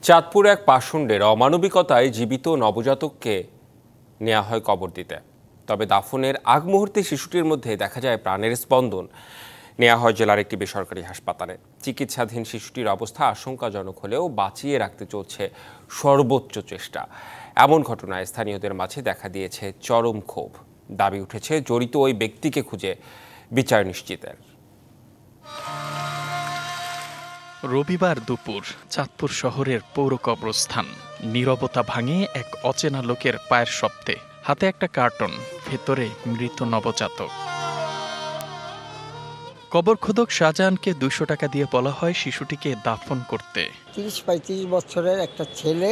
চাঁদপুর এক পাষণ্ডের অমানবিকতায় জীবিত নবজাতককে নেওয়া হয় কবর দিতে। তবে দাফনের আগ মুহূর্তে শিশুটির মধ্যে দেখা যায় প্রাণের স্পন্দন। নেওয়া হয় জেলার একটি বেসরকারি হাসপাতালে। চিকিৎসাধীন শিশুটির অবস্থা আশঙ্কাজনক হলেও বাঁচিয়ে রাখতে চলছে সর্বোচ্চ চেষ্টা। এমন ঘটনায় স্থানীয়দের মাঝে দেখা দিয়েছে চরম ক্ষোভ। দাবি উঠেছে জড়িত ওই ব্যক্তিকে খুঁজে বিচার নিশ্চিতের। রবিবার দুপুর চাঁদপুর শহরের পৌর কবরস্থান। নীরবতা ভাঙে এক অচেনা লোকের পায়ের শব্দে। হাতে একটা কার্টন, ভেতরে মৃত নবজাতক। কবর খোদক শাহজাহানকে 200 টাকা দিয়ে বলা হয় শিশুটিকে দাফন করতে। 30-35 বছরের একটা ছেলে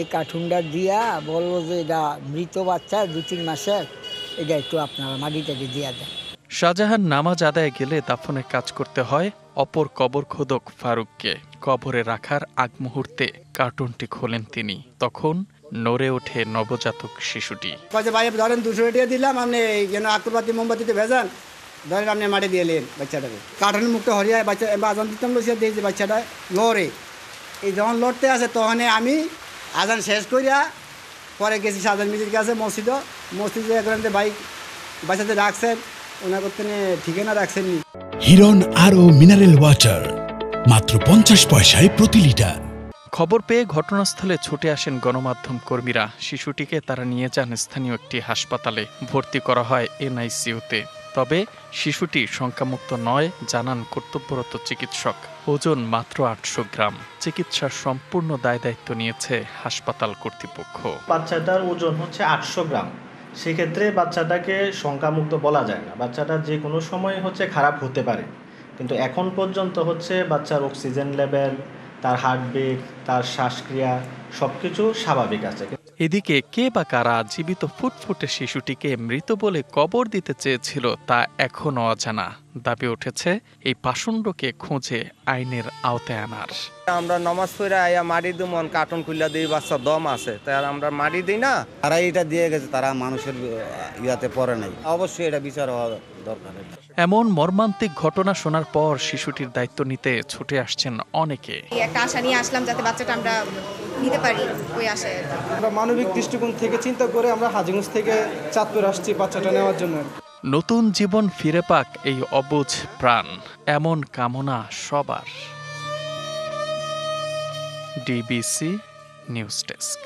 এই কার্টুনটা দিয়া বলল যে এটা মৃত বাচ্চা 2-3 মাসের, এটা একটু আপনারা মাটিটাকে দিয়া দেন। শাহজাহান নামাজ আদায়ে গেলে দাফনের কাজ করতে হয় অপর কবর খোদক ফারুককে। কবরে রাখার আগ মুহূর্তে কার্টুনটি খোলেন তিনি। তখন নড়ে ওঠে নবজাতক শিশুটি। ভাই ধরেন 200 টাকা দিলাম, আপনি আকরবাতি মোমবাতিতে ভেজান, ধরেন আপনি মাটি দিয়ে এলেন বাচ্চাটাকে। কার্টুনের মুখটা হরিয়ায় বাচ্চা আজান দিতাম লসিয়া দিয়েছে, বাচ্চাটা লড়ে। এই যখন লড়তে আসে তখন আমি আজান শেষ করিয়া পরে গেছি শাহজাহান মিজির কাছে মসজিদে একজন ভাই বাচ্চাতে রাখছেন, ওনার করতে ঠিকানা রাখছেননি। হিরন আরও মিনারেল ওয়াটার মাত্র 50 পয়সায় প্রতি লিটার। খবর পেয়ে ঘটনাস্থলে ছুটে আসেন গণমাধ্যম কর্মীরা। শিশুটিকে তারা নিয়ে যান স্থানীয় একটি হাসপাতালে। ভর্তি করা হয় এনআইসিইউতে। তবে শিশুটি শঙ্কামুক্ত নয় জানান কর্তব্যরত চিকিৎসক। ওজন মাত্র 800 গ্রাম। চিকিৎসার সম্পূর্ণ দায় দায়িত্ব নিয়েছে হাসপাতাল কর্তৃপক্ষ। বাচ্চাটার ওজন হচ্ছে 800 গ্রাম। সেক্ষেত্রে বাচ্চাটাকে শঙ্কামুক্ত বলা যায় না। বাচ্চাটা যে কোনো সময় খারাপ হতে পারে, কিন্তু এখন পর্যন্ত বাচ্চার অক্সিজেন লেভেল, তার হার্টবিট, তার শ্বাসক্রিয়া সবকিছু স্বাভাবিক আছে। এদিকে কে বা কারা জীবিত ফুটফুটে শিশুটিকে মৃত বলে কবর দিতে চেয়েছিল তা এখনও অজানা। দাবি উঠেছে এই পাষণ্ডকে খুঁজে আইনের আওতায় আনার। আমরা নমাজ পড়ে আইয়া মাটি দিমন কার্টন খুললা দিই, বাচ্চা দম আছে তাই আমরা মাটি দিই না। তারা এটা দিয়ে গেছে, তারা মানুষের ইয়াতে পড়ে নাই। অবশ্যই এটা বিচার হওয়া দরকার। এমন মর্মান্তিক ঘটনা শোনার পর শিশুটির দায়িত্ব নিতে ছুটে আসছেন অনেকে। একটা আশা নিয়ে আসলাম যাতে বাচ্চাটা আমরা নিতে পারি, ওই আশায়। আমরা মানবিক দৃষ্টিকোণ থেকে চিন্তা করে আমরা হাজীগঞ্জ থেকে চাঁদপুর আসছি বাচ্চাটা নেওয়ার জন্য। নতুন জীবন ফিরে পাক এই অবুঝ প্রাণ, এমন কামনা সবার। DBC news desk.